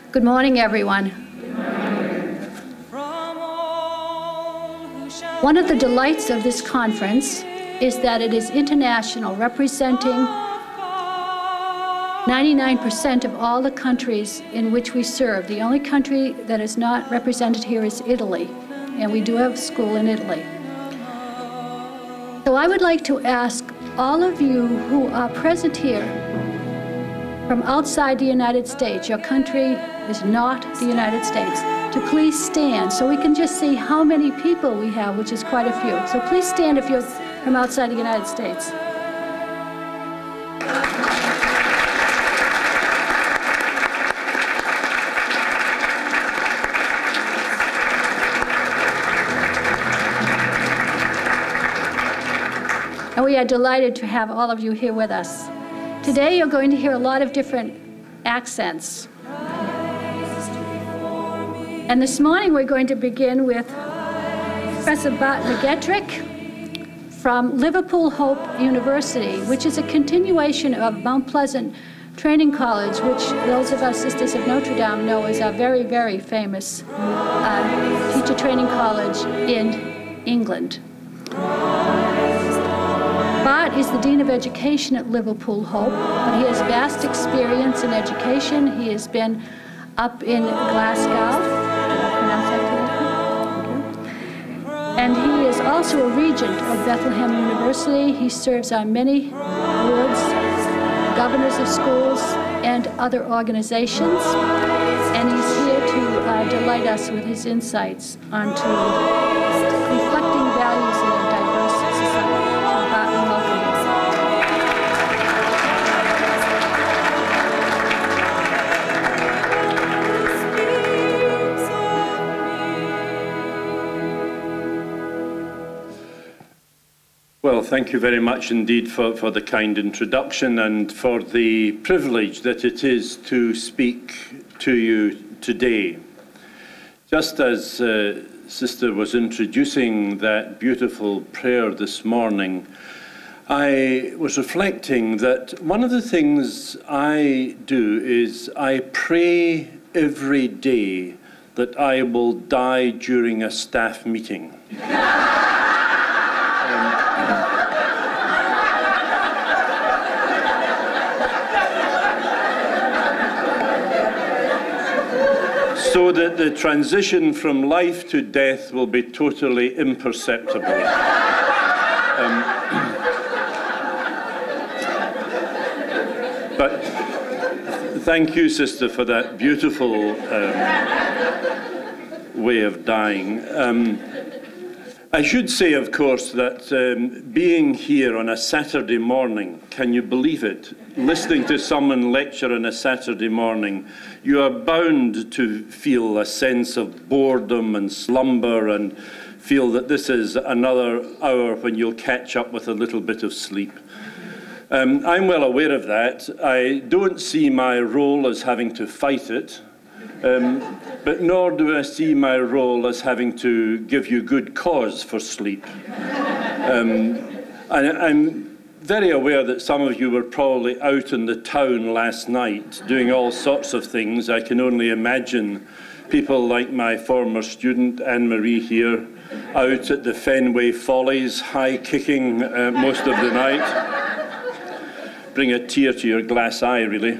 Good morning, everyone. One of the delights of this conference is that it is international, representing 99% of all the countries in which we serve. The only country that is not represented here is Italy, and we do have a school in Italy. So I would like to ask all of you who are present here from outside the United States, your country is not the United States, to please stand so we can just see how many people we have, which is quite a few. So please stand if you're from outside the United States. And we are delighted to have all of you here with us. Today you're going to hear a lot of different accents. And this morning we're going to begin with Professor Bart McGettrick from Liverpool Hope University, which is a continuation of Mount Pleasant Training College, which those of us Sisters of Notre Dame know is a very, very famous teacher training college in England. Bart is the Dean of Education at Liverpool Hope, but he has vast experience in education. He has been up in Glasgow. Did I pronounce that correctly? And he is also a Regent of Bethlehem University. He serves on many boards, governors of schools, and other organizations. And he's here to delight us with his insights onto reflecting values in a diverse society. So Bart, we welcome you. Well, thank you very much indeed for the kind introduction and for the privilege that it is to speak to you today. Just as Sister was introducing that beautiful prayer this morning, I was reflecting that one of the things I do is I pray every day that I will die during a staff meeting. So that the transition from life to death will be totally imperceptible. But thank you, Sister, for that beautiful way of dying. I should say, of course, that being here on a Saturday morning, can you believe it? Listening to someone lecture on a Saturday morning, you are bound to feel a sense of boredom and slumber and feel that this is another hour when you'll catch up with a little bit of sleep. I'm well aware of that. I don't see my role as having to fight it. But nor do I see my role as having to give you good cause for sleep. And I'm very aware that some of you were probably out in the town last night doing all sorts of things. I can only imagine people like my former student, Anne-Marie here, out at the Fenway Follies, high-kicking most of the night. Bring a tear to your glass eye, really.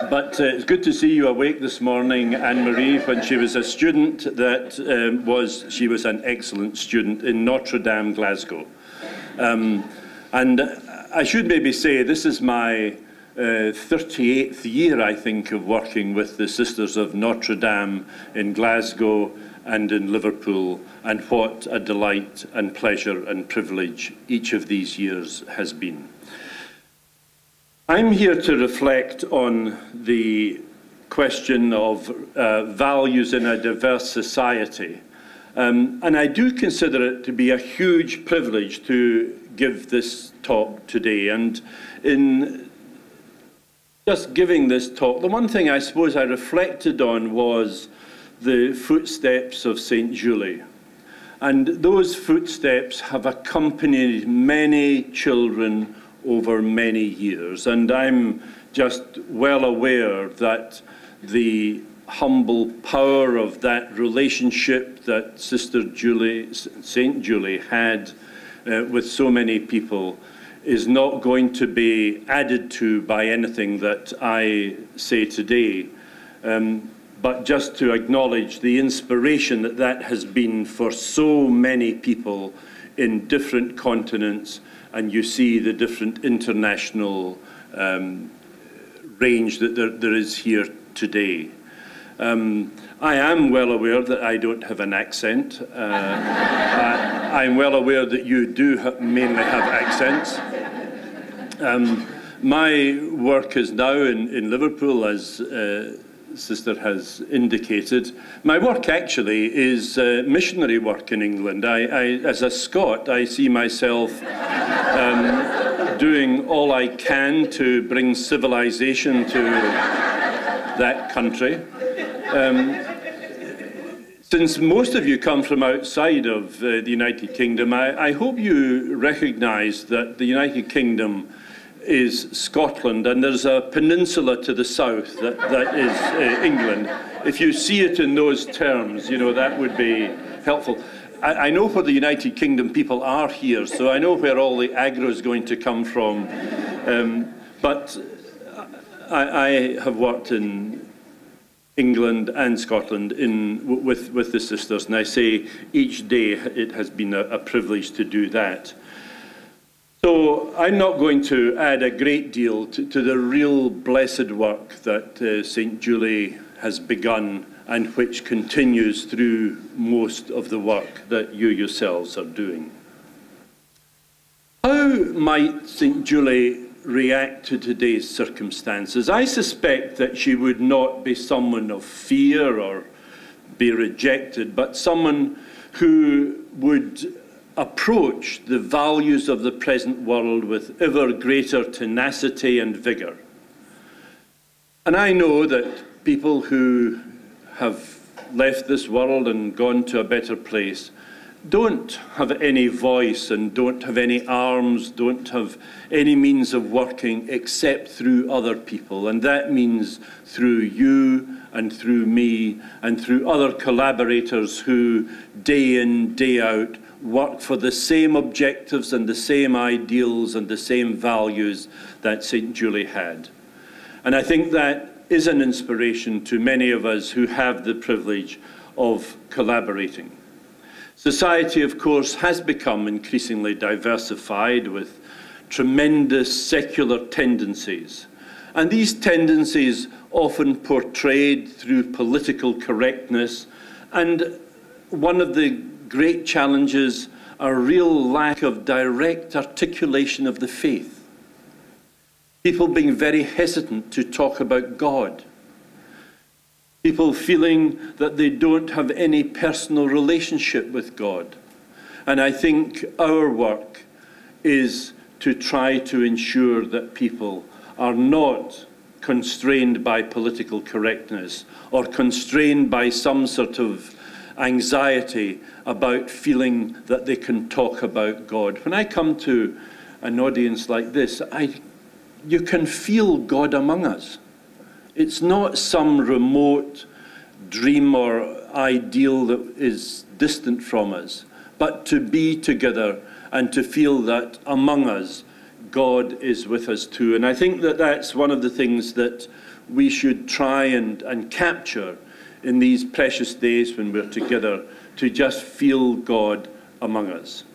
But it's good to see you awake this morning, Anne-Marie. When she was a student, she was an excellent student in Notre Dame, Glasgow. And I should maybe say this is my 38th year, I think, of working with the Sisters of Notre Dame in Glasgow and in Liverpool, and what a delight and pleasure and privilege each of these years has been. I'm here to reflect on the question of values in a diverse society. And I do consider it to be a huge privilege to give this talk today. And in just giving this talk, the one thing I suppose I reflected on was the footsteps of St. Julie. And those footsteps have accompanied many children over many years, and I'm just well aware that the humble power of that relationship that Sister Julie, St. Julie had with so many people is not going to be added to by anything that I say today, but just to acknowledge the inspiration that that has been for so many people in different continents, and you see the different international range that there is here today. I am well aware that I don't have an accent. I'm well aware that you do mainly have accents. My work is now in Liverpool, as Sister has indicated. My work actually is missionary work in England. As a Scot, I see myself doing all I can to bring civilization to that country. Since most of you come from outside of the United Kingdom, I hope you recognise that the United Kingdom is Scotland, and there's a peninsula to the south that is England. If you see it in those terms, you know, that would be helpful. I know where the United Kingdom people are here, so I know where all the aggro is going to come from. But I have worked in England and Scotland with the sisters, and I say each day it has been a privilege to do that. So I'm not going to add a great deal to the real blessed work that St. Julie has begun, and which continues through most of the work that you yourselves are doing. How might St. Julie react to today's circumstances? I suspect that she would not be someone of fear or be rejected, but someone who would approach the values of the present world with ever greater tenacity and vigour. And I know that people who have left this world and gone to a better place don't have any voice and don't have any arms, don't have any means of working except through other people. And that means through you and through me and through other collaborators who day in, day out work for the same objectives and the same ideals and the same values that St. Julie had. And I think that is an inspiration to many of us who have the privilege of collaborating. Society, of course, has become increasingly diversified with tremendous secular tendencies. And these tendencies often portrayed through political correctness, and one of the great challenges, a real lack of direct articulation of the faith. People being very hesitant to talk about God. People feeling that they don't have any personal relationship with God. And I think our work is to try to ensure that people are not constrained by political correctness or constrained by some sort of anxiety about feeling that they can talk about God. When I come to an audience like this, you can feel God among us. It's not some remote dream or ideal that is distant from us, but to be together and to feel that among us, God is with us too. And I think that that's one of the things that we should try and capture in these precious days when we're together, to just feel God among us.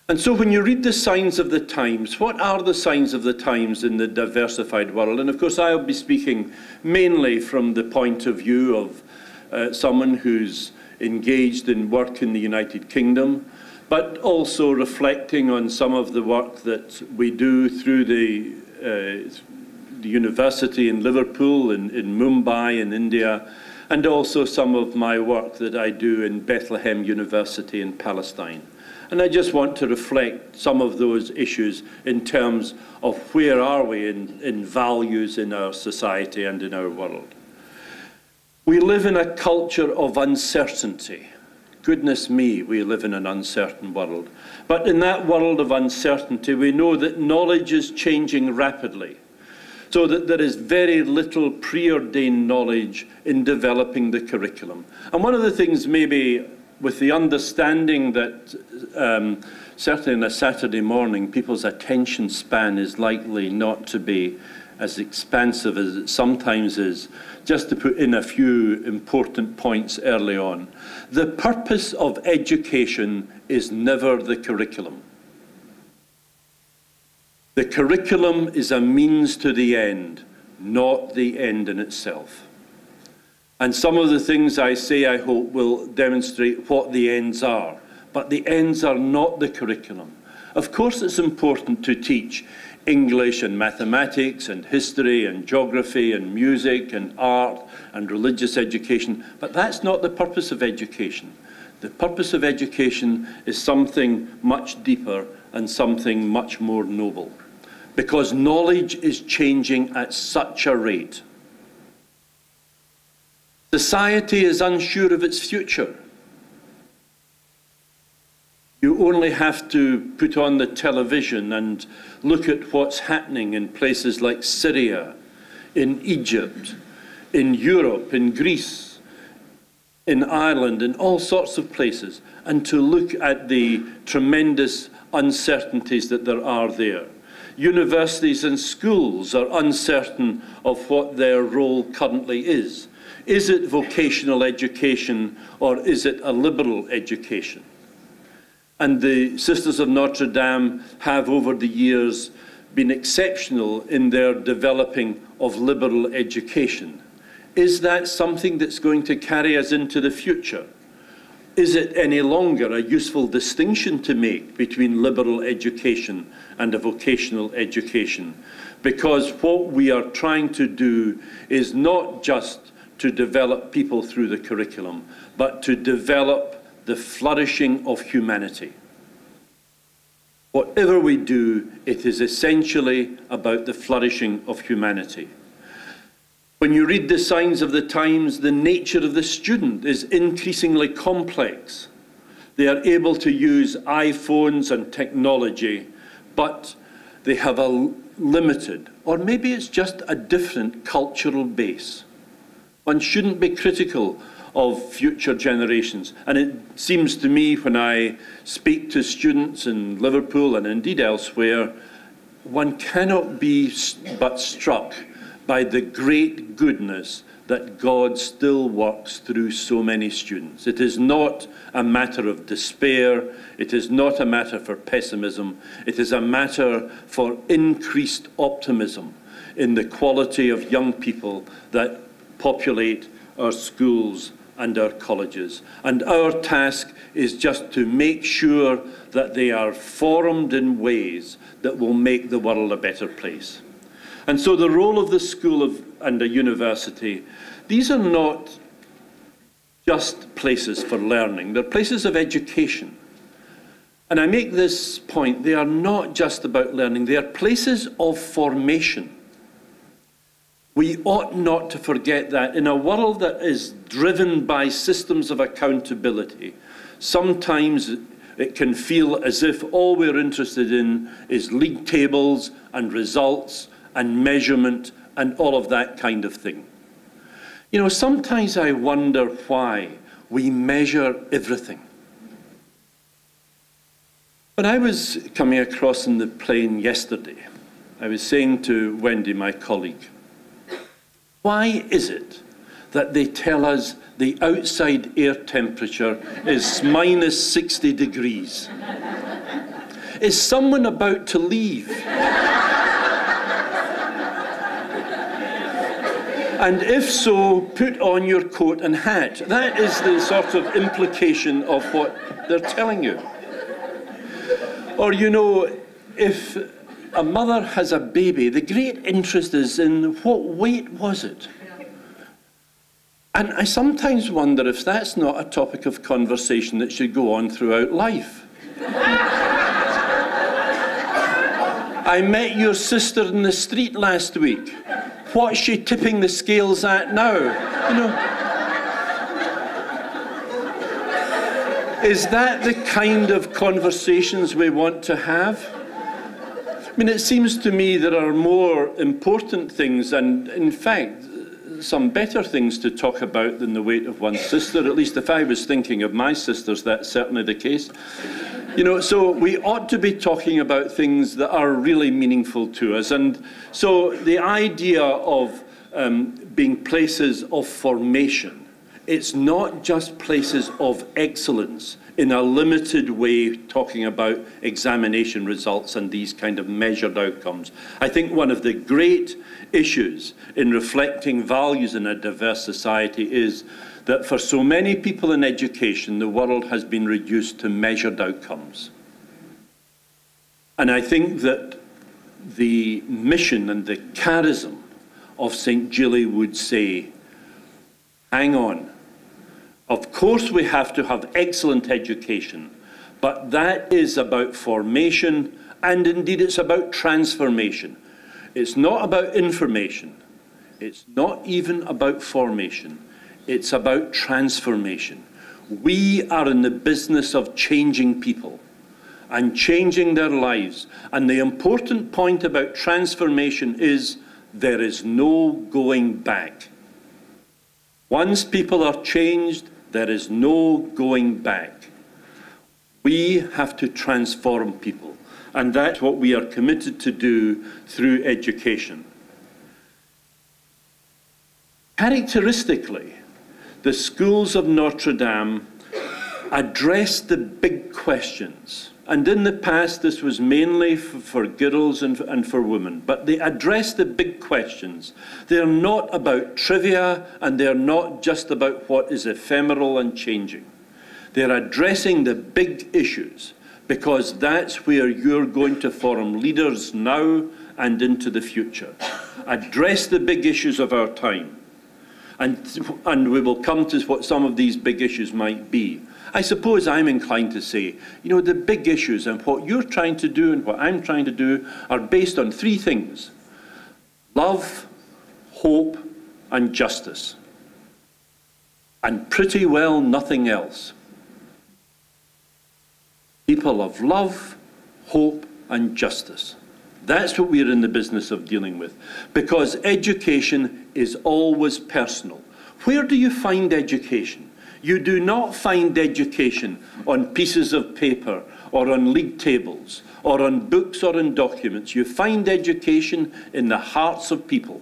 And so when you read the signs of the times, what are the signs of the times in the diversified world? And of course I'll be speaking mainly from the point of view of someone who's engaged in work in the United Kingdom, but also reflecting on some of the work that we do through the university in Liverpool, in Mumbai in India, and also some of my work that I do in Bethlehem University in Palestine. And I just want to reflect some of those issues in terms of where are we in values in our society and in our world. We live in a culture of uncertainty. Goodness me, we live in an uncertain world. But in that world of uncertainty, we know that knowledge is changing rapidly, so that there is very little preordained knowledge in developing the curriculum. And one of the things, maybe with the understanding that certainly on a Saturday morning, people's attention span is likely not to be as expansive as it sometimes is, just to put in a few important points early on. The purpose of education is never the curriculum. The curriculum is a means to the end, not the end in itself. And some of the things I say, I hope, will demonstrate what the ends are. But the ends are not the curriculum. Of course, it's important to teach English and mathematics and history and geography and music and art and religious education, but that's not the purpose of education. The purpose of education is something much deeper and something much more noble, because knowledge is changing at such a rate. Society is unsure of its future. You only have to put on the television and look at what's happening in places like Syria, in Egypt, in Europe, in Greece, in Ireland, in all sorts of places, and to look at the tremendous uncertainties that there are there. Universities and schools are uncertain of what their role currently is. Is it vocational education or is it a liberal education? And the Sisters of Notre Dame have, over the years, been exceptional in their developing of liberal education. Is that something that's going to carry us into the future? Is it any longer a useful distinction to make between liberal education and a vocational education? Because what we are trying to do is not just to develop people through the curriculum, but to develop the flourishing of humanity. Whatever we do, it is essentially about the flourishing of humanity. When you read the signs of the times, the nature of the student is increasingly complex. They are able to use iPhones and technology, but they have a limited, or maybe it's just a different cultural base. One shouldn't be critical of future generations. And it seems to me, when I speak to students in Liverpool and indeed elsewhere, one cannot be but struck by the great goodness that God still works through so many students. It is not a matter of despair. It is not a matter for pessimism. It is a matter for increased optimism in the quality of young people that populate our schools and our colleges. And our task is just to make sure that they are formed in ways that will make the world a better place. And so the role of the school and a university, these are not just places for learning, they're places of education. And I make this point, they are not just about learning, they are places of formation. We ought not to forget that in a world that is driven by systems of accountability, sometimes it can feel as if all we're interested in is league tables and results and measurement and all of that kind of thing. You know, sometimes I wonder why we measure everything. When I was coming across in the plane yesterday, I was saying to Wendy, my colleague, why is it that they tell us the outside air temperature is minus 60 degrees? Is someone about to leave? And if so, put on your coat and hat. That is the sort of implication of what they're telling you. Or, you know, if a mother has a baby, the great interest is in what weight was it? And I sometimes wonder if that's not a topic of conversation that should go on throughout life. I met your sister in the street last week. What's she tipping the scales at now? You know. Is that the kind of conversations we want to have? I mean, it seems to me there are more important things and, in fact, some better things to talk about than the weight of one's sister. At least if I was thinking of my sisters, that's certainly the case. You know, so we ought to be talking about things that are really meaningful to us. And so the idea of being places of formation, it's not just places of excellence in a limited way, talking about examination results and these kind of measured outcomes. I think one of the great issues in reflecting values in a diverse society is that for so many people in education, the world has been reduced to measured outcomes. And I think that the mission and the charism of St. Gilly would say, hang on. Of course we have to have excellent education, but that is about formation, and indeed it's about transformation. It's not about information. It's not even about formation. It's about transformation. We are in the business of changing people and changing their lives. And the important point about transformation is there is no going back. Once people are changed, there is no going back. We have to transform people, and that's what we are committed to do through education. Characteristically, the schools of Notre Dame address the big questions. And in the past, this was mainly for girls and for women. But they address the big questions. They're not about trivia, and they're not just about what is ephemeral and changing. They're addressing the big issues, because that's where you're going to form leaders now and into the future. Address the big issues of our time. And we will come to what some of these big issues might be. I suppose I'm inclined to say, you know, the big issues and what you're trying to do and what I'm trying to do are based on three things: love, hope, and justice. And pretty well nothing else. People of love, hope, and justice. That's what we're in the business of dealing with, because education is always personal. Where do you find education? You do not find education on pieces of paper or on league tables or on books or in documents. You find education in the hearts of people.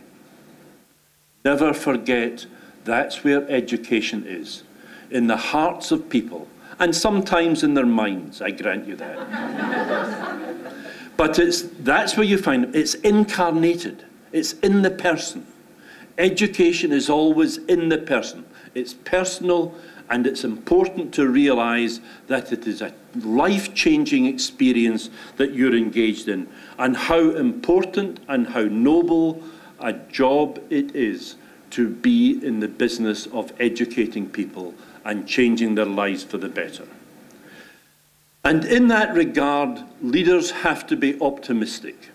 Never forget, that's where education is, in the hearts of people, and sometimes in their minds, I grant you that. But that's where you find it. It's incarnated. It's in the person. Education is always in the person. It's personal, and it's important to realize that it is a life-changing experience that you're engaged in, and how important and how noble a job it is to be in the business of educating people and changing their lives for the better. And in that regard, leaders have to be optimistic.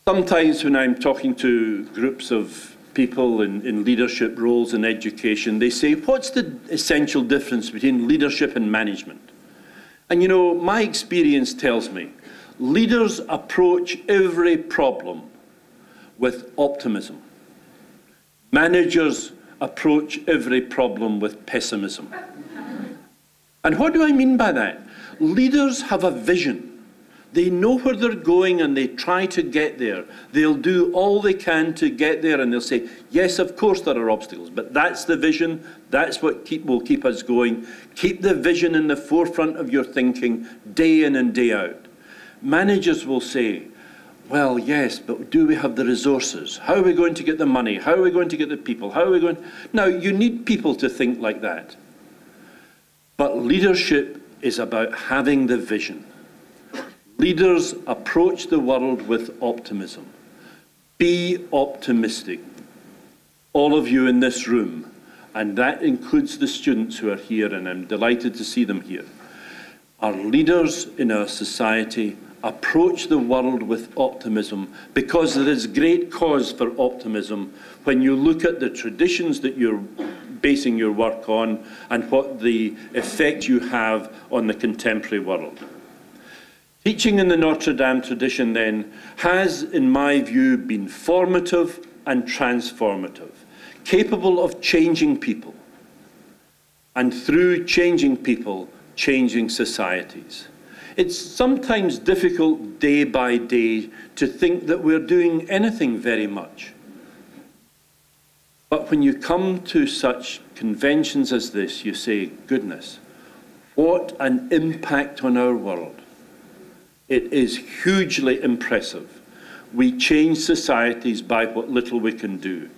Sometimes when I'm talking to groups of people in leadership roles in education, they say, what's the essential difference between leadership and management? And you know, my experience tells me, leaders approach every problem with optimism. Managers approach every problem with pessimism. And what do I mean by that? Leaders have a vision. They know where they're going and they try to get there. They'll do all they can to get there, and they'll say, yes, of course there are obstacles, but that's the vision. That's what will keep us going. Keep the vision in the forefront of your thinking day in and day out. Managers will say, well, yes, but do we have the resources? How are we going to get the money? How are we going to get the people? How are we going? Now, you need people to think like that. But leadership is about having the vision. Leaders approach the world with optimism. Be optimistic. All of you in this room, and that includes the students who are here, and I'm delighted to see them here. Our leaders in our society approach the world with optimism, because there is great cause for optimism when you look at the traditions that you're basing your work on and what the effect you have on the contemporary world. Teaching in the Notre Dame tradition, then, has, in my view, been formative and transformative, capable of changing people, and through changing people, changing societies. It's sometimes difficult day by day to think that we're doing anything very much. But when you come to such conventions as this, you say, goodness, what an impact on our world. It is hugely impressive. We change societies by what little we can do.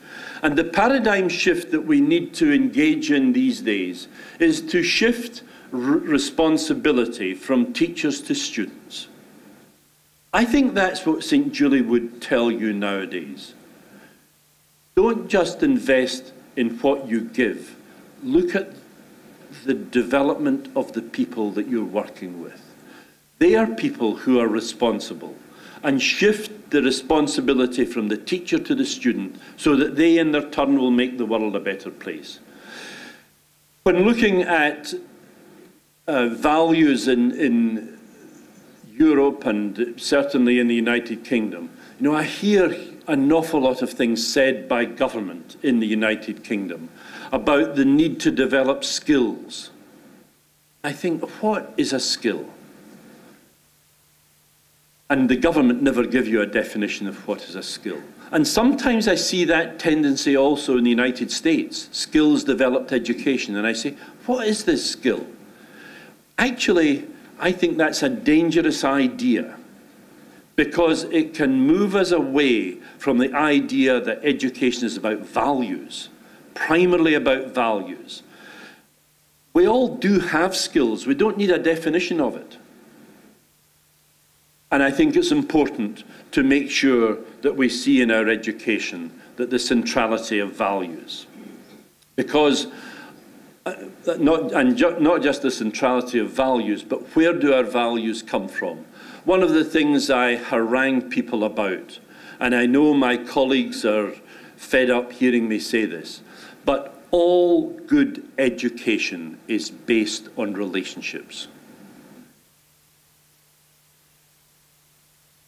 And the paradigm shift that we need to engage in these days is to shift responsibility from teachers to students. I think that's what St. Julie would tell you nowadays. Don't just invest in what you give. Look at the development of the people that you're working with. They are people who are responsible, and shift the responsibility from the teacher to the student so that they in their turn will make the world a better place. When looking at values in Europe and certainly in the United Kingdom, you know, I hear an awful lot of things said by government in the United Kingdom about the need to develop skills. I think, what is a skill? And the government never give you a definition of what is a skill. And sometimes I see that tendency also in the United States, skills-developed education, and I say, what is this skill? Actually, I think that's a dangerous idea, because it can move us away from the idea that education is about values, primarily about values. We all do have skills. We don't need a definition of it. And I think it's important to make sure that we see in our education that the centrality of values. Because not just the centrality of values, but where do our values come from? One of the things I harangue people about, and I know my colleagues are fed up hearing me say this, but all good education is based on relationships.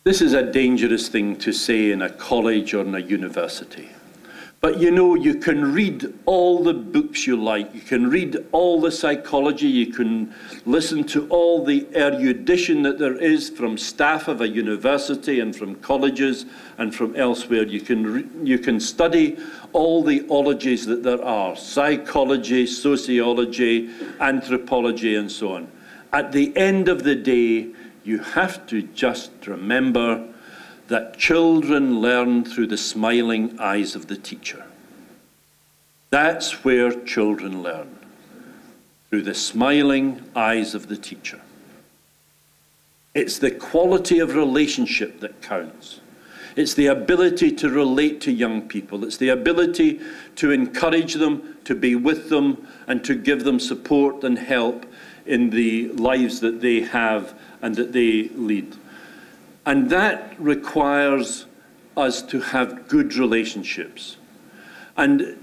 This is a dangerous thing to say in a college or in a university. But you know, you can read all the books you like, you can read all the psychology, you can listen to all the erudition that there is from staff of a university and from colleges and from elsewhere. You can study all the ologies that there are, psychology, sociology, anthropology, and so on. At the end of the day, you have to just remember that children learn through the smiling eyes of the teacher. That's where children learn, through the smiling eyes of the teacher. It's the quality of relationship that counts. It's the ability to relate to young people. It's the ability to encourage them, to be with them, and to give them support and help in the lives that they have and that they lead. And that requires us to have good relationships. And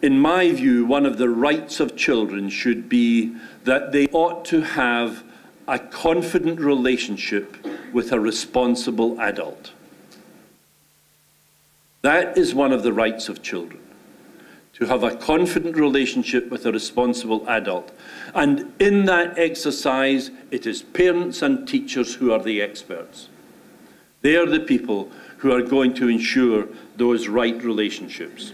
in my view, one of the rights of children should be that they ought to have a confident relationship with a responsible adult. That is one of the rights of children, to have a confident relationship with a responsible adult. And in that exercise, it is parents and teachers who are the experts. They are the people who are going to ensure those right relationships.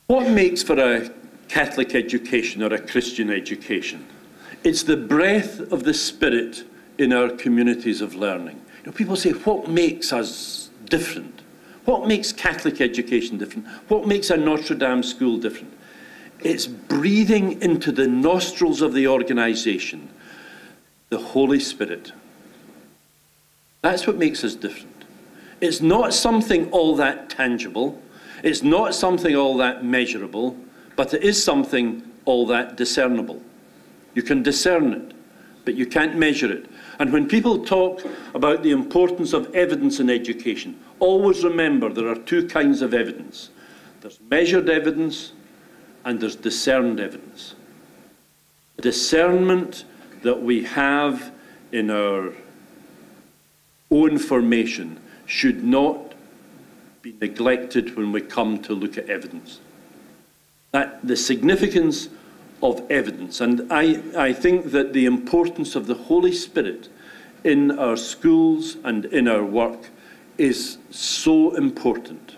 What makes for a Catholic education or a Christian education? It's the breath of the Spirit in our communities of learning. You know, people say, what makes us different? What makes Catholic education different? What makes a Notre Dame school different? It's breathing into the nostrils of the organization the Holy Spirit. That's what makes us different. It's not something all that tangible. It's not something all that measurable, but it is something all that discernible. You can discern it, but you can't measure it. And when people talk about the importance of evidence in education, always remember there are two kinds of evidence. There's measured evidence and there's discerned evidence. The discernment that we have in our own formation should not be neglected when we come to look at evidence. That the significance of evidence, and I think that the importance of the Holy Spirit in our schools and in our work is so important.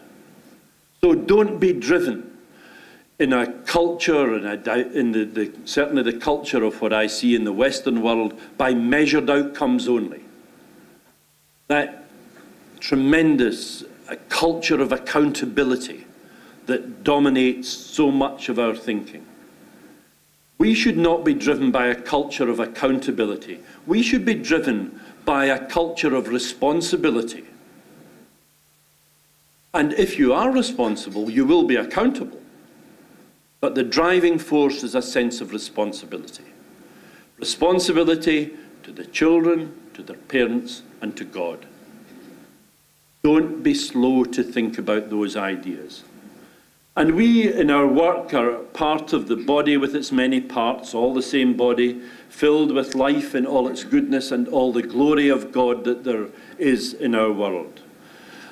So don't be driven in a culture, and certainly the culture of what I see in the Western world, by measured outcomes only. That tremendous culture of accountability that dominates so much of our thinking. We should not be driven by a culture of accountability. We should be driven by a culture of responsibility. And if you are responsible, you will be accountable. But the driving force is a sense of responsibility. Responsibility to the children, to their parents, and to God. Don't be slow to think about those ideas. And we, in our work, are part of the body with its many parts, all the same body, filled with life in all its goodness and all the glory of God that there is in our world.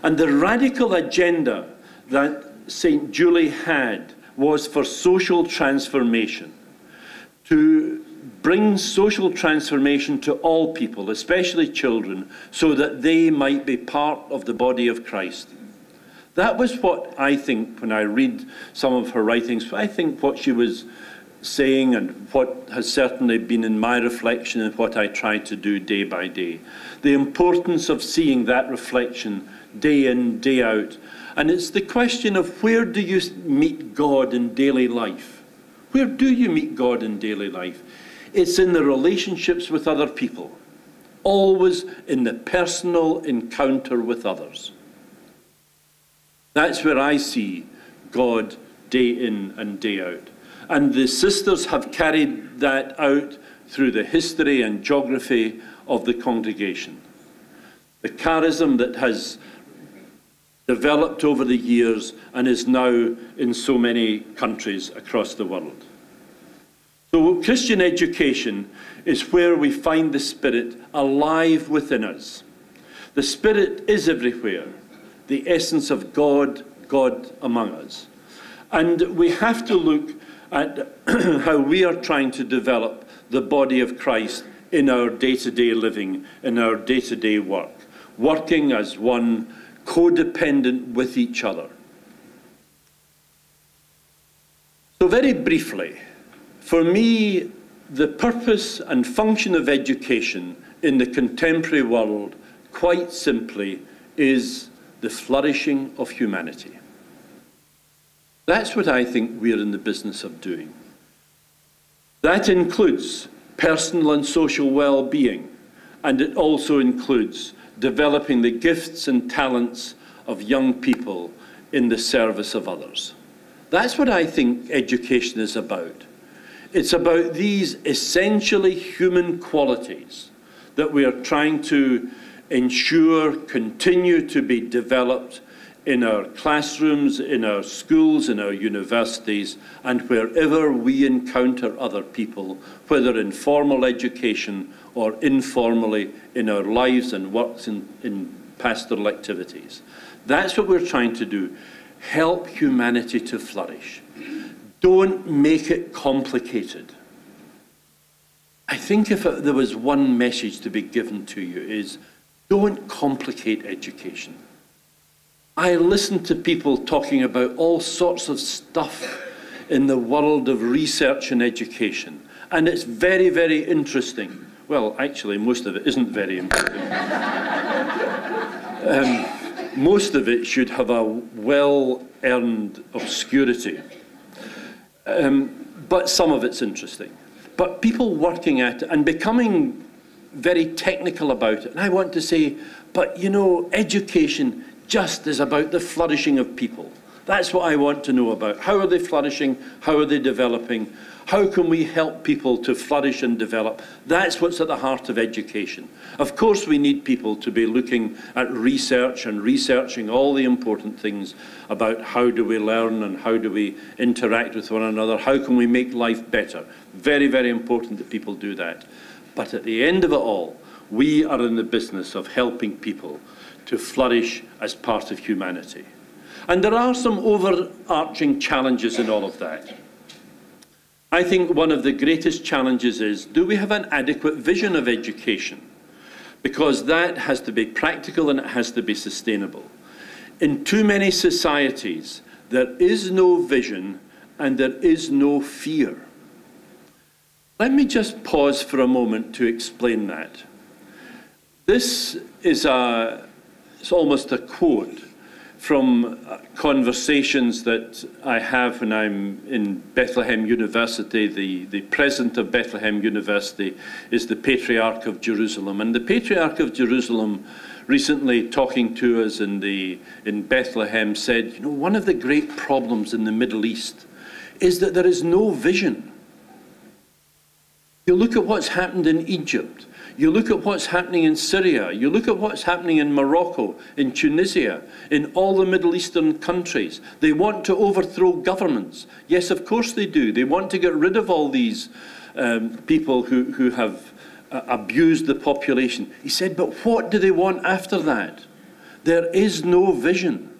And the radical agenda that St. Julie had was for social transformation, to bring social transformation to all people, especially children, so that they might be part of the body of Christ. That was what I think, when I read some of her writings, I think what she was saying and what has certainly been in my reflection and what I try to do day by day. The importance of seeing that reflection day in, day out. And it's the question of, where do you meet God in daily life? Where do you meet God in daily life? It's in the relationships with other people, always in the personal encounter with others. That's where I see God day in and day out. And the sisters have carried that out through the history and geography of the congregation. The charism that has developed over the years and is now in so many countries across the world. So Christian education is where we find the Spirit alive within us. The Spirit is everywhere, the essence of God, God among us. And we have to look at how we are trying to develop the body of Christ in our day-to-day living, in our day-to-day work, working as one, codependent with each other. So very briefly, for me, the purpose and function of education in the contemporary world, quite simply, is the flourishing of humanity. That's what I think we're in the business of doing. That includes personal and social well-being, and it also includes developing the gifts and talents of young people in the service of others. That's what I think education is about. It's about these essentially human qualities that we are trying to ensure continue to be developed in our classrooms, in our schools, in our universities, and wherever we encounter other people, whether in formal education or informally in our lives and works in pastoral activities. That's what we're trying to do. Help humanity to flourish. Don't make it complicated. I think if there was one message to be given to you is, don't complicate education. I listen to people talking about all sorts of stuff in the world of research and education, and it's very, very interesting. Well, actually, most of it isn't very interesting. Most of it should have a well-earned obscurity. But some of it's interesting. But people working at it and becoming very technical about it. And I want to say, but you know, education just is about the flourishing of people. That's what I want to know about. How are they flourishing? How are they developing? How can we help people to flourish and develop? That's what's at the heart of education. Of course, we need people to be looking at research and researching all the important things about how do we learn and how do we interact with one another, how can we make life better. Very, very important that people do that. But at the end of it all, we are in the business of helping people to flourish as part of humanity. And there are some overarching challenges in all of that. I think one of the greatest challenges is, do we have an adequate vision of education? Because that has to be practical and it has to be sustainable. In too many societies, there is no vision and there is no fear. Let me just pause for a moment to explain that. This is it's almost a quote from conversations that I have when I'm in Bethlehem University. The president of Bethlehem University is the Patriarch of Jerusalem. And the Patriarch of Jerusalem, recently talking to us in Bethlehem, said, you know, one of the great problems in the Middle East is that there is no vision. You look at what's happened in Egypt. You look at what's happening in Syria. You look at what's happening in Morocco, in Tunisia, in all the Middle Eastern countries. They want to overthrow governments. Yes, of course they do. They want to get rid of all these people who have abused the population. He said, but what do they want after that? There is no vision.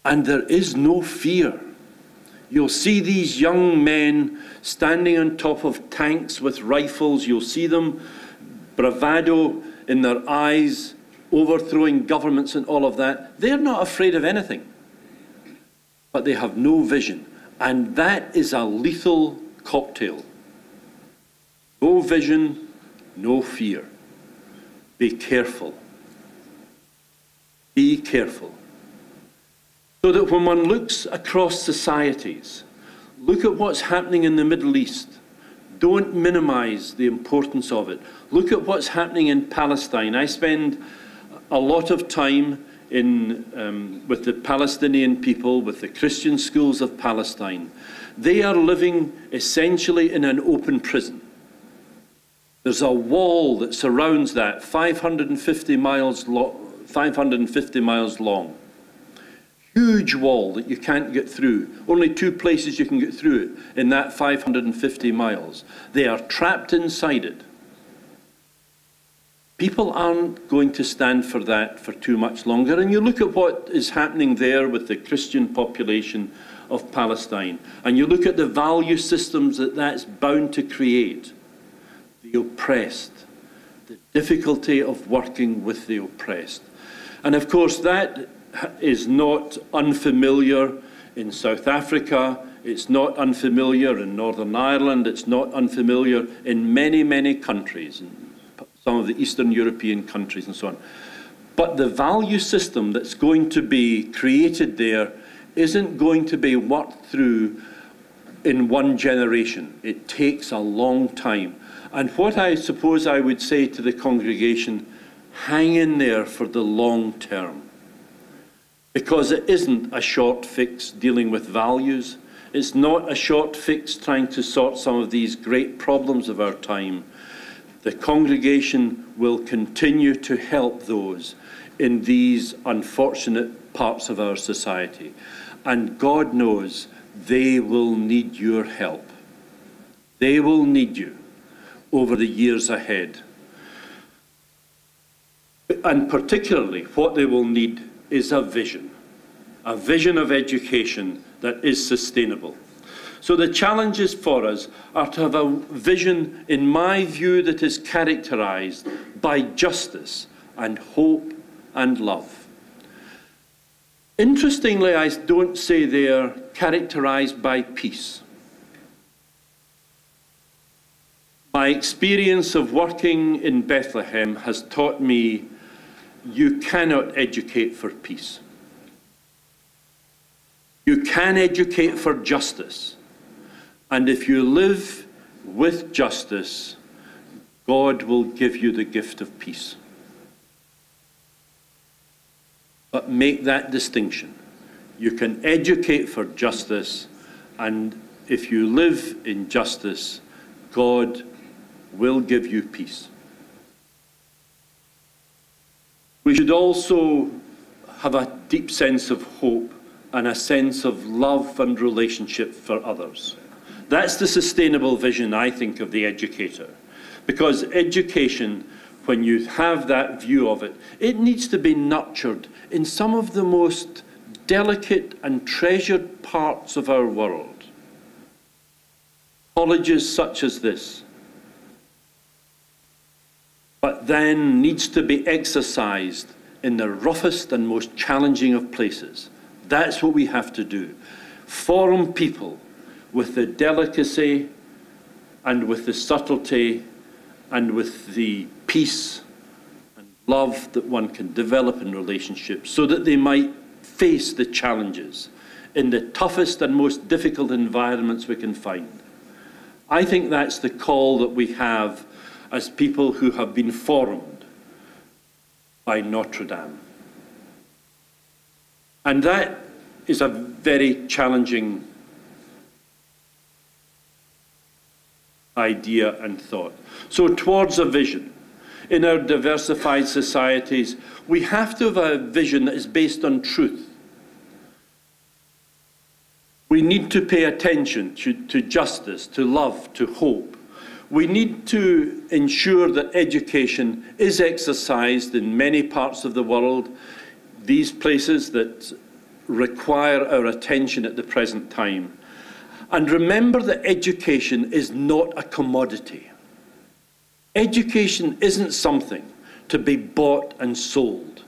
And there is no fear. You'll see these young men standing on top of tanks with rifles. You'll see them, bravado in their eyes, overthrowing governments and all of that. They're not afraid of anything, but they have no vision. And that is a lethal cocktail. No vision, no fear. Be careful. Be careful. So that when one looks across societies, look at what's happening in the Middle East. Don't minimize the importance of it. Look at what's happening in Palestine. I spend a lot of time with the Palestinian people, with the Christian schools of Palestine. They are living essentially in an open prison. There's a wall that surrounds that, 550 miles long. Huge wall that you can't get through. Only two places you can get through it in that 550 miles. They are trapped inside it. People aren't going to stand for that for too much longer. And you look at what is happening there with the Christian population of Palestine, and you look at the value systems that that's bound to create. The oppressed, the difficulty of working with the oppressed. And of course that is not unfamiliar in South Africa, it's not unfamiliar in Northern Ireland, it's not unfamiliar in many, many countries, in some of the Eastern European countries and so on. But the value system that's going to be created there isn't going to be worked through in one generation. It takes a long time. And what I suppose I would say to the congregation, hang in there for the long term. Because it isn't a short fix dealing with values. It's not a short fix trying to sort some of these great problems of our time. The congregation will continue to help those in these unfortunate parts of our society. And God knows they will need your help. They will need you over the years ahead. And particularly what they will need is a vision of education that is sustainable. So the challenges for us are to have a vision, in my view, that is characterized by justice and hope and love. Interestingly, I don't say they are characterized by peace. My experience of working in Bethlehem has taught me you cannot educate for peace. You can educate for justice. And if you live with justice, God will give you the gift of peace. But make that distinction. You can educate for justice, And if you live in justice, God will give you peace. We should also have a deep sense of hope and a sense of love and relationship for others. That's the sustainable vision, I think, of the educator. Because education, when you have that view of it, it needs to be nurtured in some of the most delicate and treasured parts of our world. Colleges such as this. But then needs to be exercised in the roughest and most challenging of places. That's what we have to do. Form people with the delicacy and with the subtlety and with the peace and love that one can develop in relationships so that they might face the challenges in the toughest and most difficult environments we can find. I think that's the call that we have as people who have been formed by Notre Dame. And that is a very challenging idea and thought. So towards a vision, in our diversified societies, we have to have a vision that is based on truth. We need to pay attention to justice, to love, to hope. We need to ensure that education is exercised in many parts of the world, these places that require our attention at the present time. And remember that education is not a commodity. Education isn't something to be bought and sold.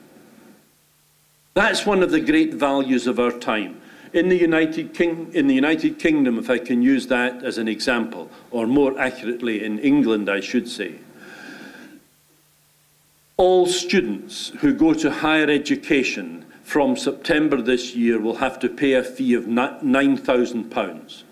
That's one of the great values of our time. In the United Kingdom, if I can use that as an example, or more accurately in England, I should say, all students who go to higher education from September this year will have to pay a fee of £9,000.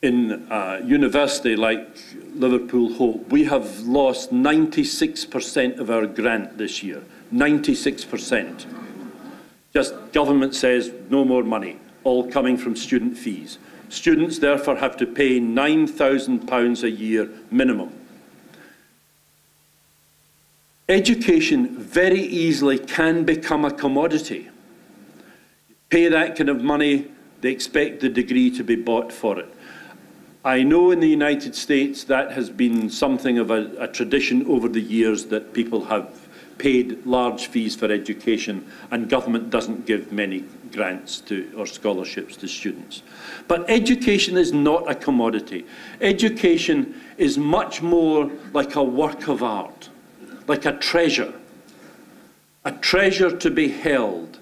In a university like Liverpool Hope, we have lost 96% of our grant this year. 96%. Just government says no more money, all coming from student fees. Students therefore have to pay £9,000 a year minimum. Education very easily can become a commodity. Pay that kind of money, they expect the degree to be bought for it. I know in the United States that has been something of a tradition over the years that people have paid large fees for education and government doesn't give many grants or scholarships to students. But education is not a commodity. Education is much more like a work of art, like a treasure to be held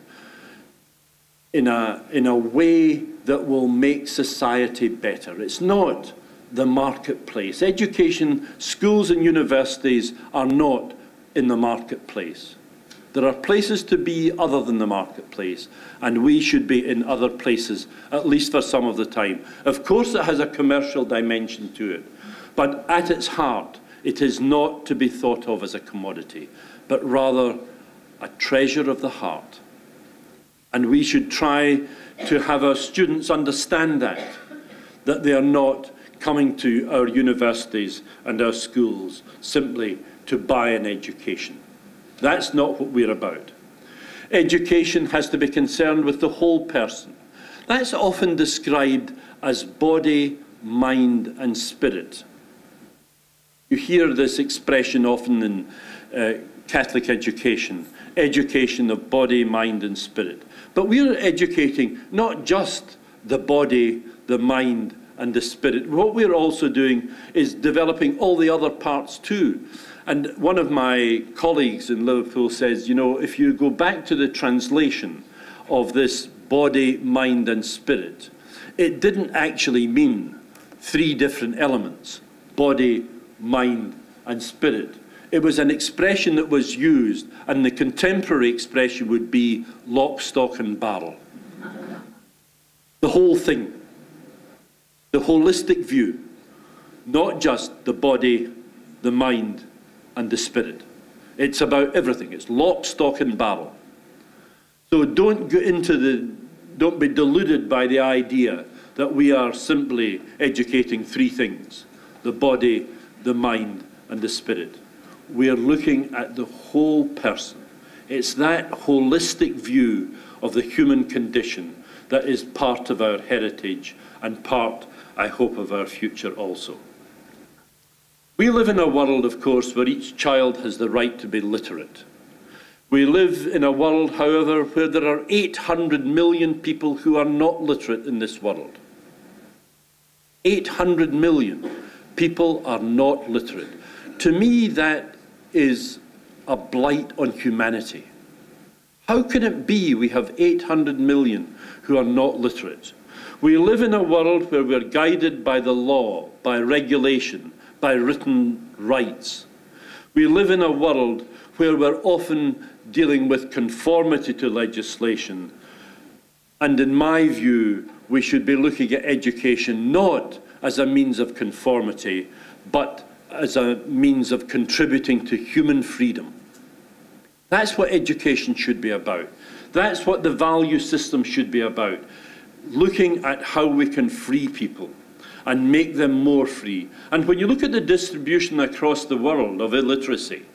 in a way that will make society better. It's not the marketplace. Education, schools and universities are not in the marketplace. There are places to be other than the marketplace, and we should be in other places, at least for some of the time. Of course, it has a commercial dimension to it, but at its heart, it is not to be thought of as a commodity, but rather a treasure of the heart. And we should try to have our students understand that they are not coming to our universities and our schools simply to buy an education. That's not what we're about. Education has to be concerned with the whole person. That's often described as body, mind, and spirit. You hear this expression often in Catholic education of body, mind, and spirit. But we're educating not just the body, the mind, and the spirit. What we're also doing is developing all the other parts too. And one of my colleagues in Liverpool says, you know, if you go back to the translation of this body, mind, and spirit, it didn't actually mean three different elements, body, mind, and spirit. It was an expression that was used, and the contemporary expression would be lock, stock, and barrel. The whole thing, the holistic view, not just the body, the mind, and the spirit. It's about everything. It's lock, stock, and barrel. So don't be deluded by the idea that we are simply educating three things: the body, the mind, and the spirit. We are looking at the whole person. It's that holistic view of the human condition that is part of our heritage and part, I hope, of our future also. We live in a world, of course, where each child has the right to be literate. We live in a world, however, where there are 800 million people who are not literate in this world. 800 million people are not literate. To me, that is a blight on humanity. How can it be we have 800 million who are not literate? We live in a world where we're guided by the law, by regulation, by written rights. We live in a world where we're often dealing with conformity to legislation. And in my view, we should be looking at education not as a means of conformity, but as a means of contributing to human freedom. That's what education should be about. That's what the value system should be about. Looking at how we can free people and make them more free. And when you look at the distribution across the world of illiteracy,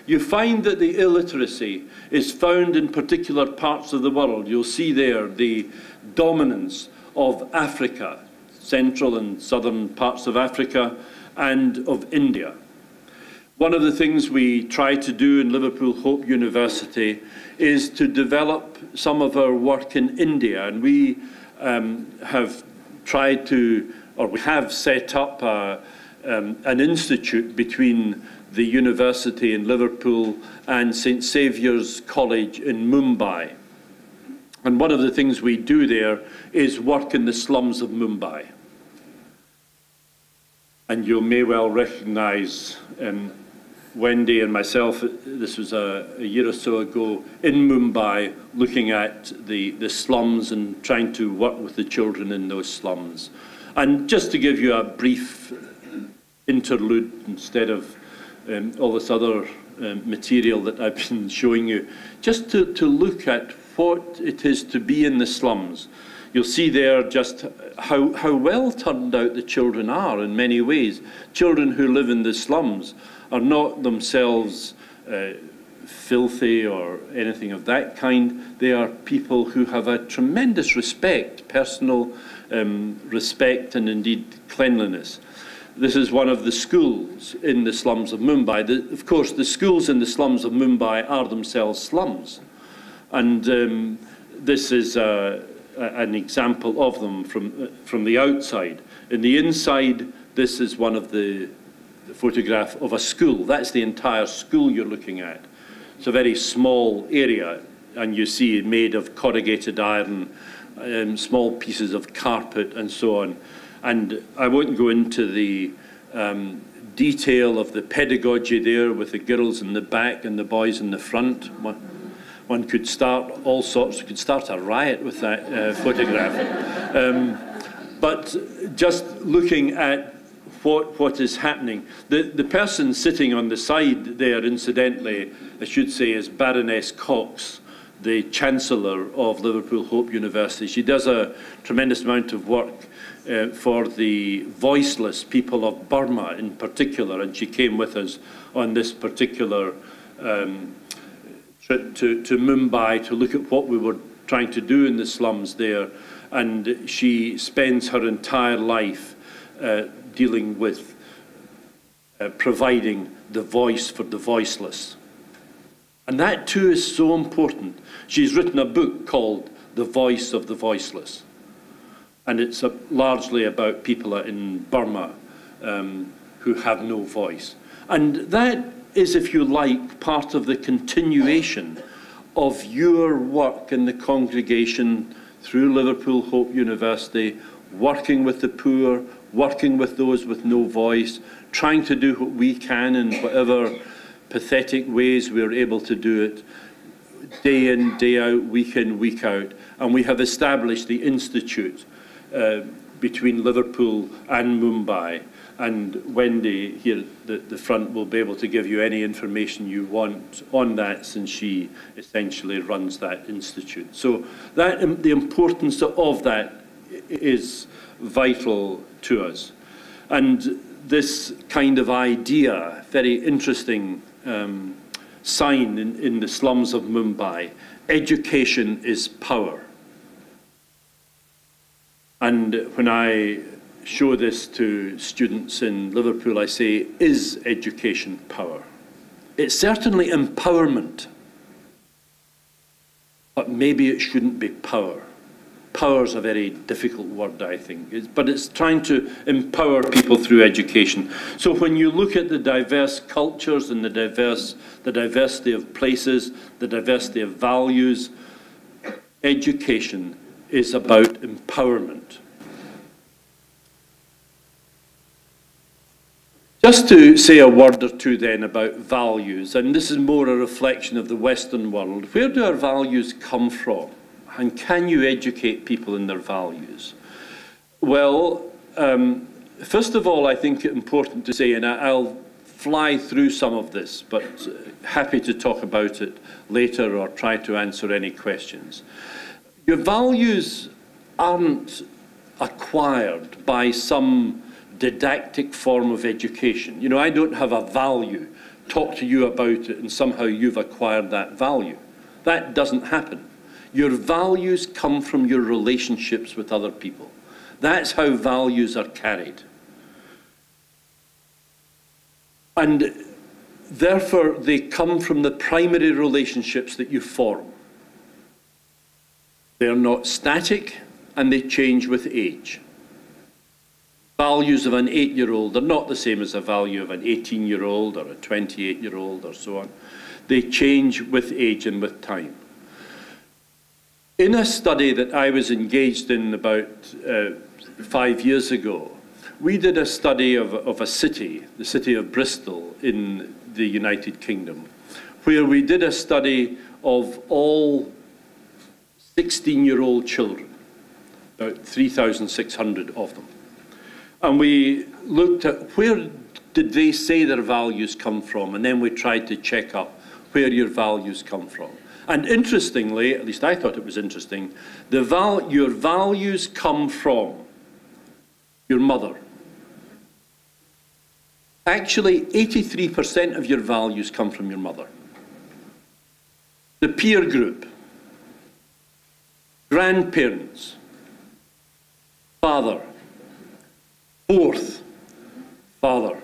you find that the illiteracy is found in particular parts of the world. You'll see there the dominance of Africa, central and southern parts of Africa, and of India. One of the things we try to do in Liverpool Hope University is to develop some of our work in India, and we have tried to, or we have set up an institute between the university in Liverpool and St. Saviour's College in Mumbai. And one of the things we do there is work in the slums of Mumbai. And you may well recognise Wendy and myself, this was a year or so ago, in Mumbai, looking at the slums and trying to work with the children in those slums. And just to give you a brief interlude, instead of all this other material that I've been showing you, just to look at what it is to be in the slums. You'll see there just how well turned out the children are in many ways. Children who live in the slums are not themselves filthy or anything of that kind. They are people who have a tremendous respect, personal respect, and indeed cleanliness. This is one of the schools in the slums of Mumbai. Of course, the schools in the slums of Mumbai are themselves slums. And this is an example of them from the outside. In the inside, this is one of the photograph of a school. That's the entire school you're looking at. It's a very small area, and you see it made of corrugated iron, small pieces of carpet, and so on. And I won't go into the detail of the pedagogy there with the girls in the back and the boys in the front. One could start all sorts, could start a riot with that photograph. But just looking at what is happening, the person sitting on the side there, incidentally, I should say, is Baroness Cox, the Chancellor of Liverpool Hope University. She does a tremendous amount of work for the voiceless people of Burma in particular, and she came with us on this particular trip to Mumbai to look at what we were trying to do in the slums there. And she spends her entire life dealing with providing the voice for the voiceless. And that too is so important. She's written a book called The Voice of the Voiceless. And it's largely about people in Burma who have no voice. And that is, if you like, part of the continuation of your work in the congregation through Liverpool Hope University, working with the poor, working with those with no voice, trying to do what we can in whatever pathetic ways we're able to do it, day in, day out, week in, week out. And we have established the Institute between Liverpool and Mumbai. And Wendy here at the front will be able to give you any information you want on that, since she essentially runs that institute. So that, the importance of that is vital to us. And this kind of idea, very interesting sign in the slums of Mumbai, education is power. And when I show this to students in Liverpool, I say, is education power? It's certainly empowerment, but maybe it shouldn't be power. Power is a very difficult word, I think, but it's trying to empower people through education. So when you look at the diverse cultures and the diversity of places, the diversity of values, education is about empowerment. Just to say a word or two then about values, and this is more a reflection of the Western world. Where do our values come from? And can you educate people in their values? Well, first of all, I think it's important to say, and I'll fly through some of this, but happy to talk about it later or try to answer any questions. Your values aren't acquired by some didactic form of education. You know, I don't have a value, talk to you about it, and somehow you've acquired that value. That doesn't happen. Your values come from your relationships with other people. That's how values are carried. And therefore, they come from the primary relationships that you form. They're not static, and they change with age. Values of an 8-year-old are not the same as a value of an 18-year-old or a 28-year-old or so on. They change with age and with time. In a study that I was engaged in about 5 years ago, we did a study of a city, the city of Bristol in the United Kingdom, where we did a study of all 16-year-old children, about 3,600 of them. And we looked at where did they say their values come from, and then we tried to check up where your values come from. And interestingly, at least I thought it was interesting, your values come from your mother. Actually, 83% of your values come from your mother. The peer group, grandparents, father, fourth, father.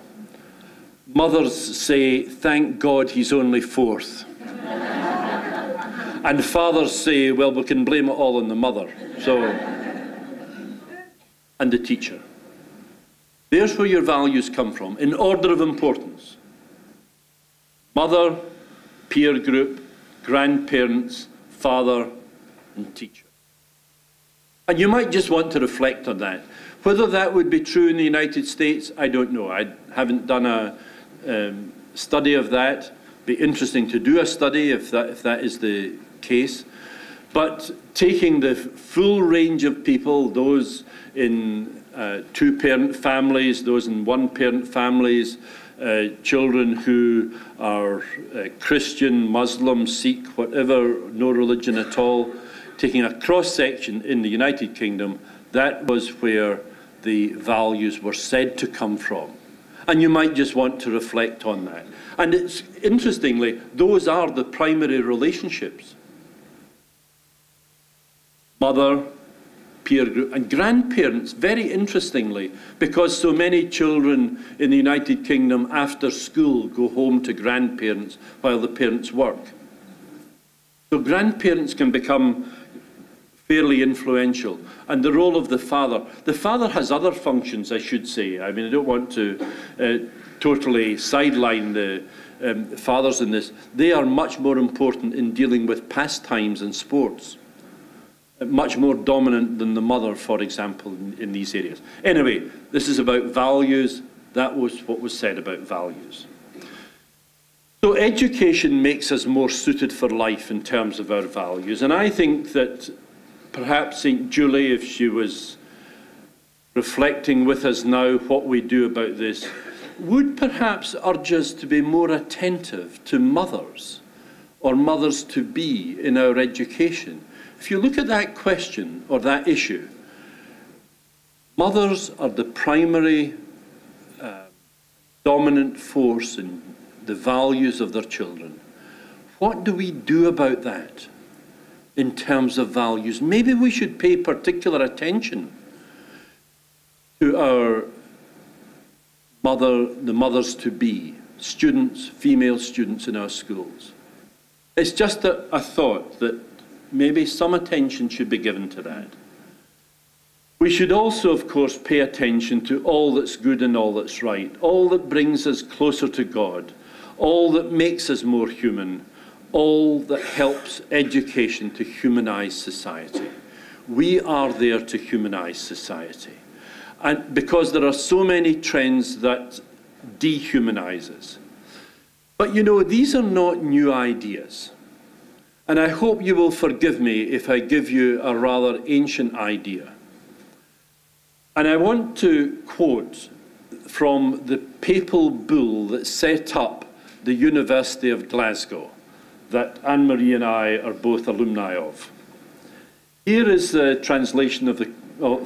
Mothers say, thank God he's only fourth. And fathers say, well, we can blame it all on the mother. So, and the teacher. There's where your values come from, in order of importance. Mother, peer group, grandparents, father, and teacher. And you might just want to reflect on that. Whether that would be true in the United States, I don't know. I haven't done a study of that. It'd be interesting to do a study if that is the case. But taking the full range of people, those in two-parent families, those in one-parent families, children who are Christian, Muslim, Sikh, whatever, no religion at all, taking a cross-section in the United Kingdom, that was where the values were said to come from. And you might just want to reflect on that. And it's interestingly, those are the primary relationships. Mother, peer group, and grandparents, very interestingly, because so many children in the United Kingdom after school go home to grandparents while the parents work. So grandparents can become fairly influential. And the role of the father has other functions, I should say. I mean, I don't want to totally sideline the fathers in this. They are much more important in dealing with pastimes and sports. Much more dominant than the mother, for example, in these areas. Anyway, this is about values. That was what was said about values. So education makes us more suited for life in terms of our values. And I think that perhaps St. Julie, if she was reflecting with us now what we do about this, would perhaps urge us to be more attentive to mothers or mothers-to-be in our education. If you look at that question or that issue, Mothers are the primary dominant force in the values of their children. What do we do about that in terms of values? Maybe we should pay particular attention to our the mothers-to-be, students, female students in our schools. It's just a thought that maybe some attention should be given to that. We should also, of course, pay attention to all that's good and all that's right, all that brings us closer to God, all that makes us more human, all that helps education to humanize society. We are there to humanize society. And because there are so many trends that dehumanize us. But you know, these are not new ideas. And I hope you will forgive me if I give you a rather ancient idea. And I want to quote from the papal bull that set up the University of Glasgow, that Anne-Marie and I are both alumni of. Here is the translation of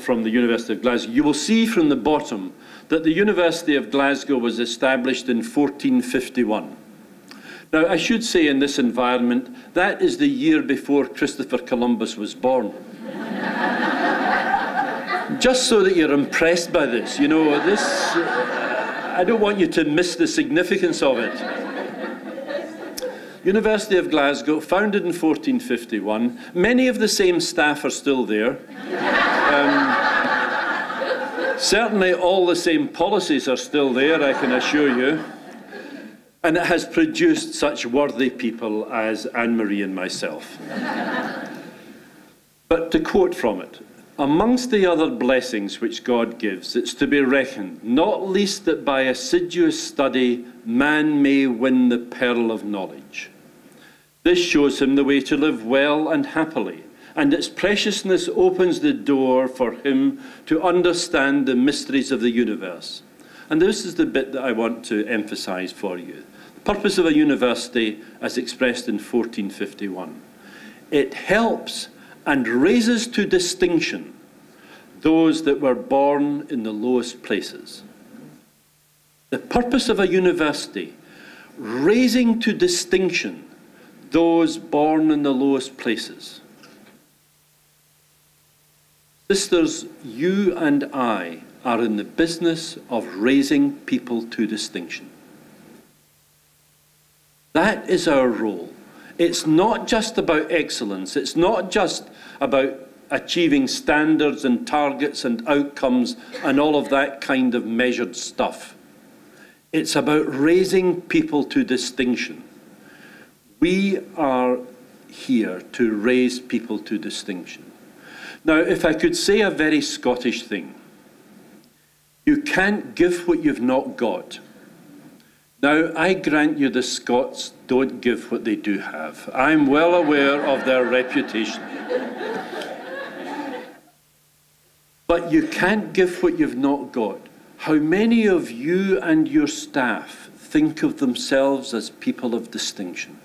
from the University of Glasgow. You will see from the bottom that the University of Glasgow was established in 1451. Now, I should say in this environment, that is the year before Christopher Columbus was born. Just so that you're impressed by this, you know, I don't want you to miss the significance of it. University of Glasgow, founded in 1451. Many of the same staff are still there. Certainly all the same policies are still there, I can assure you. And it has produced such worthy people as Anne-Marie and myself. But to quote from it, amongst the other blessings which God gives, it's to be reckoned, not least that by assiduous study man may win the pearl of knowledge. This shows him the way to live well and happily, and its preciousness opens the door for him to understand the mysteries of the universe. And this is the bit that I want to emphasize for you. The purpose of a university, as expressed in 1451. It helps and raises to distinction those that were born in the lowest places. The purpose of a university, raising to distinction those born in the lowest places. Sisters, you and I are in the business of raising people to distinction. That is our role. It's not just about excellence. It's not just about achieving standards and targets and outcomes and all of that kind of measured stuff. It's about raising people to distinction. We are here to raise people to distinction. Now, if I could say a very Scottish thing, you can't give what you've not got. Now, I grant you the Scots don't give what they do have. I'm well aware of their reputation. But you can't give what you've not got. How many of you and your staff think of themselves as people of distinction?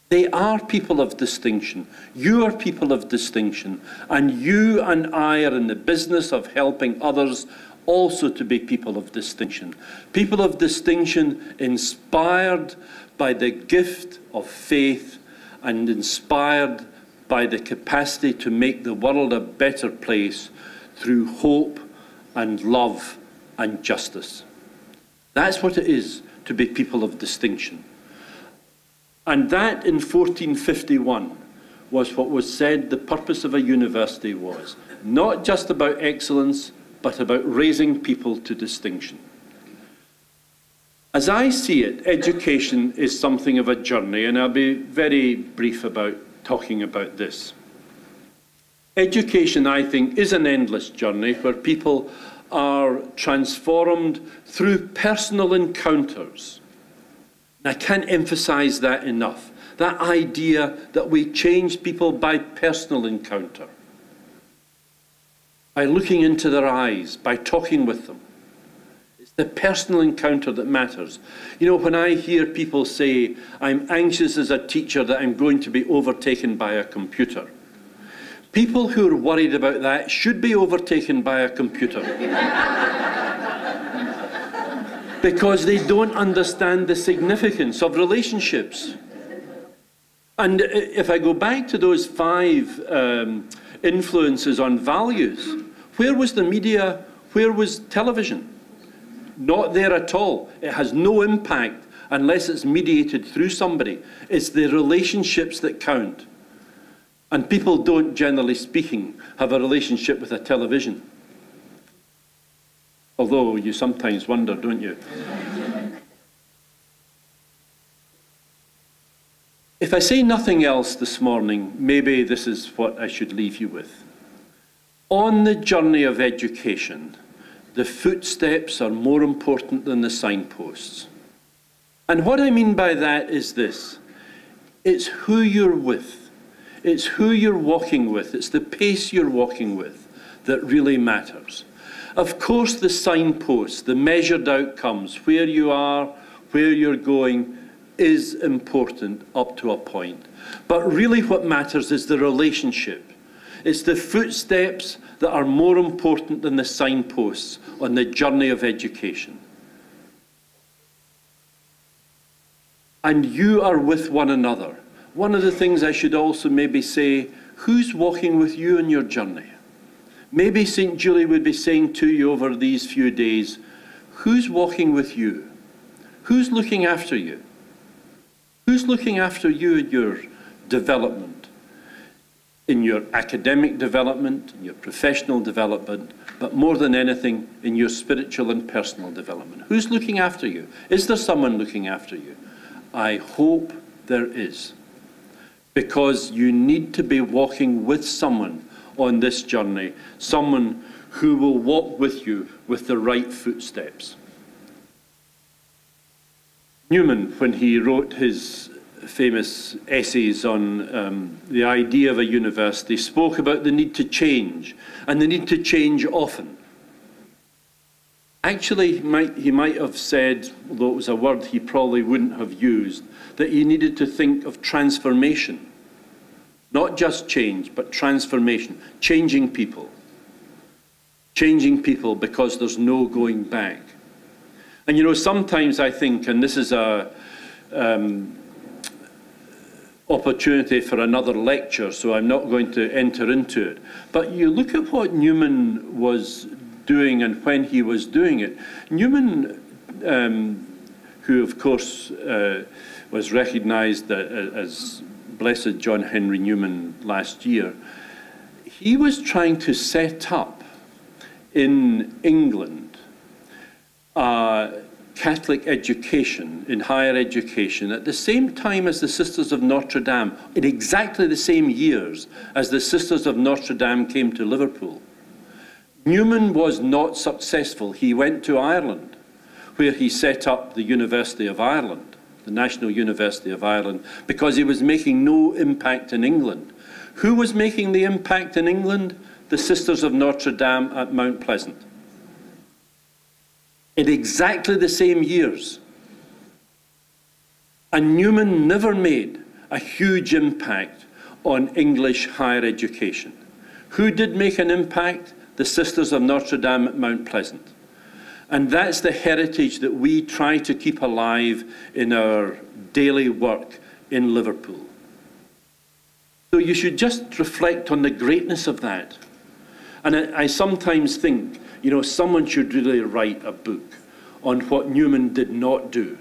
They are people of distinction. You are people of distinction. And you and I are in the business of helping others also to be people of distinction. People of distinction inspired by the gift of faith and inspired by the capacity to make the world a better place through hope and love and justice. That's what it is to be people of distinction. And that in 1451 was what was said the purpose of a university was. Not just about excellence, but about raising people to distinction. As I see it, education is something of a journey, and I'll be very brief about talking about this. Education, I think, is an endless journey where people are transformed through personal encounters. I can't emphasize that enough. That idea that we change people by personal encounter. By looking into their eyes, by talking with them. It's the personal encounter that matters. You know, when I hear people say, I'm anxious as a teacher that I'm going to be overtaken by a computer, People who are worried about that should be overtaken by a computer. Because they don't understand the significance of relationships. And if I go back to those 5 influences on values, where was the media? Where was television? Not there at all. It has no impact unless it's mediated through somebody. It's the relationships that count. And people don't, generally speaking, have a relationship with a television. Although you sometimes wonder, don't you? If I say nothing else this morning, maybe this is what I should leave you with. On the journey of education, the footsteps are more important than the signposts. And what I mean by that is this. It's who you're with. It's who you're walking with. It's the pace you're walking with that really matters. Of course, the signposts, the measured outcomes, where you are, where you're going, is important up to a point. But really what matters is the relationship. It's the footsteps that are more important than the signposts on the journey of education. And you are with one another. One of the things I should also maybe say, who's walking with you on your journey? Maybe St. Julie would be saying to you over these few days, who's walking with you? Who's looking after you? Who's looking after you in your development, in your academic development, in your professional development, but more than anything, in your spiritual and personal development? Who's looking after you? Is there someone looking after you? I hope there is. Because you need to be walking with someone on this journey, someone who will walk with you with the right footsteps. Newman, when he wrote his famous essays on the idea of a university, spoke about the need to change, and the need to change often. Actually, he might have said, although it was a word he probably wouldn't have used, that you needed to think of transformation. Not just change, but transformation. Changing people. Changing people because there's no going back. And you know, sometimes I think, and this is a opportunity for another lecture, so I'm not going to enter into it, but you look at what Newman was doing and when he was doing it. Newman, who of course was recognized as Blessed John Henry Newman last year, he was trying to set up in England Catholic education, in higher education, at the same time as the Sisters of Notre Dame, in exactly the same years as the Sisters of Notre Dame came to Liverpool. Newman was not successful. He went to Ireland, where he set up the University of Ireland, the National University of Ireland, because he was making no impact in England. Who was making the impact in England? The Sisters of Notre Dame at Mount Pleasant. In exactly the same years. And Newman never made a huge impact on English higher education. Who did make an impact? The Sisters of Notre Dame at Mount Pleasant. And that's the heritage that we try to keep alive in our daily work in Liverpool. So you should just reflect on the greatness of that. And I sometimes think, you know, someone should really write a book on what Newman did not do.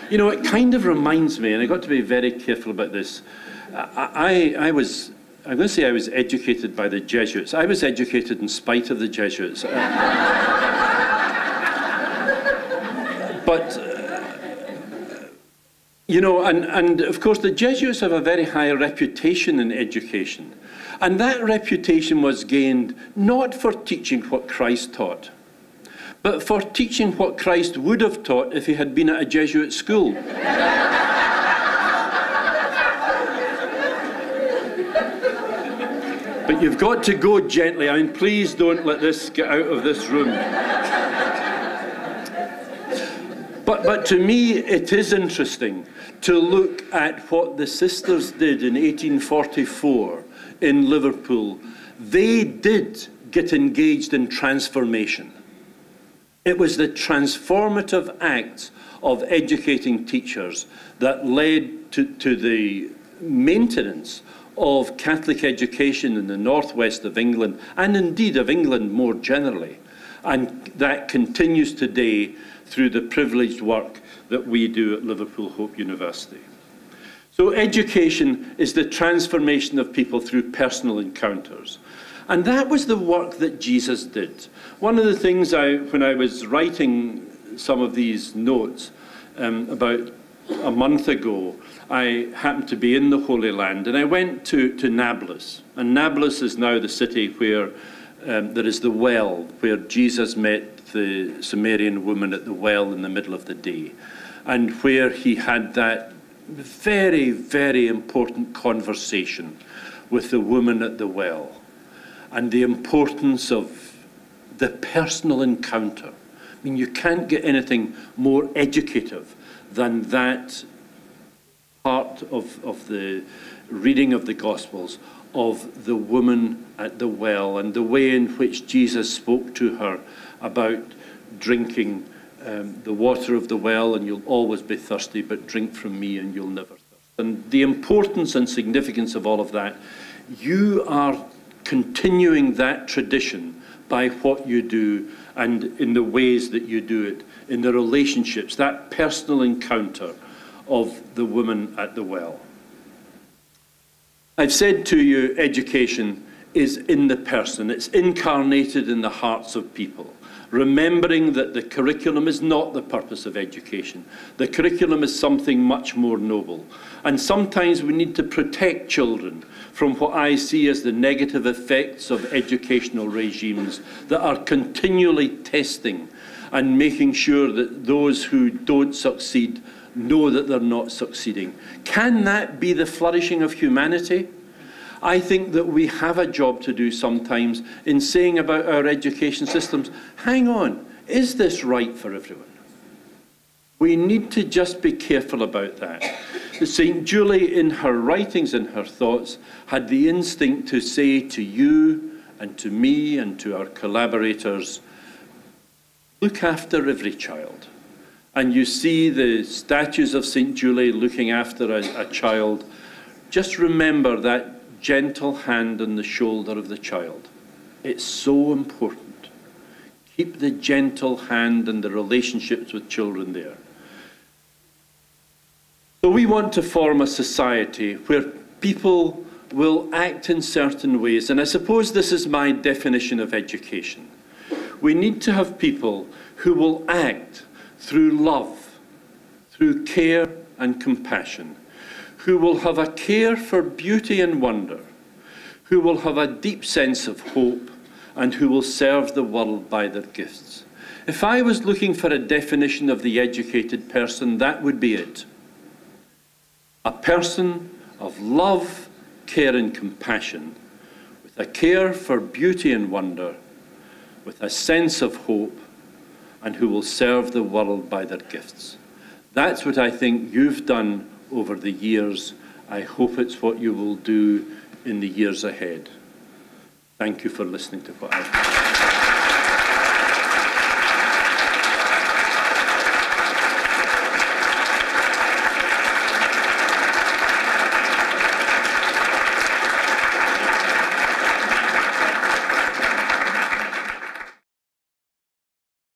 You know, it kind of reminds me, and I've got to be very careful about this, I'm going to say I was educated by the Jesuits. I was educated in spite of the Jesuits. But, you know, and of course the Jesuits have a very high reputation in education. And that reputation was gained not for teaching what Christ taught, but for teaching what Christ would have taught if he had been at a Jesuit school. But you've got to go gently. I mean, please don't let this get out of this room. But But to me, it is interesting to look at what the sisters did in 1844 in Liverpool. They did get engaged in transformation. It was the transformative acts of educating teachers that led to the maintenance of Catholic education in the northwest of England, and indeed of England more generally. And that continues today through the privileged work that we do at Liverpool Hope University. So education is the transformation of people through personal encounters. And that was the work that Jesus did. One of the things when I was writing some of these notes about a month ago, I happened to be in the Holy Land, and I went to Nablus. And Nablus is now the city where there is the well, where Jesus met the Samaritan woman at the well in the middle of the day, and where he had that very, very important conversation with the woman at the well, and the importance of the personal encounter. I mean, you can't get anything more educative than that part of the reading of the Gospels, of the woman at the well, and the way in which Jesus spoke to her about drinking the water of the well, and you'll always be thirsty, but drink from me and you'll never thirst. And the importance and significance of all of that, you are continuing that tradition by what you do and in the ways that you do it, in the relationships, that personal encounter of the woman at the well. I've said to you, education is in the person. It's incarnated in the hearts of people. Remembering that the curriculum is not the purpose of education. The curriculum is something much more noble. And sometimes we need to protect children from what I see as the negative effects of educational regimes that are continually testing and making sure that those who don't succeed know that they're not succeeding. Can that be the flourishing of humanity? I think that we have a job to do sometimes in saying about our education systems, hang on, is this right for everyone? We need to just be careful about that. St. Julie, in her writings and her thoughts, had the instinct to say to you and to me and to our collaborators, look after every child. And you see the statues of St. Julie looking after a child. Just remember that gentle hand on the shoulder of the child. It's so important. Keep the gentle hand and the relationships with children there. So we want to form a society where people will act in certain ways, and I suppose this is my definition of education. We need to have people who will act through love, through care and compassion, who will have a care for beauty and wonder, who will have a deep sense of hope, and who will serve the world by their gifts. If I was looking for a definition of the educated person, that would be it. A person of love, care and compassion, with a care for beauty and wonder, with a sense of hope, and who will serve the world by their gifts. That's what I think you've done over the years. I hope it's what you will do in the years ahead. Thank you for listening to what I've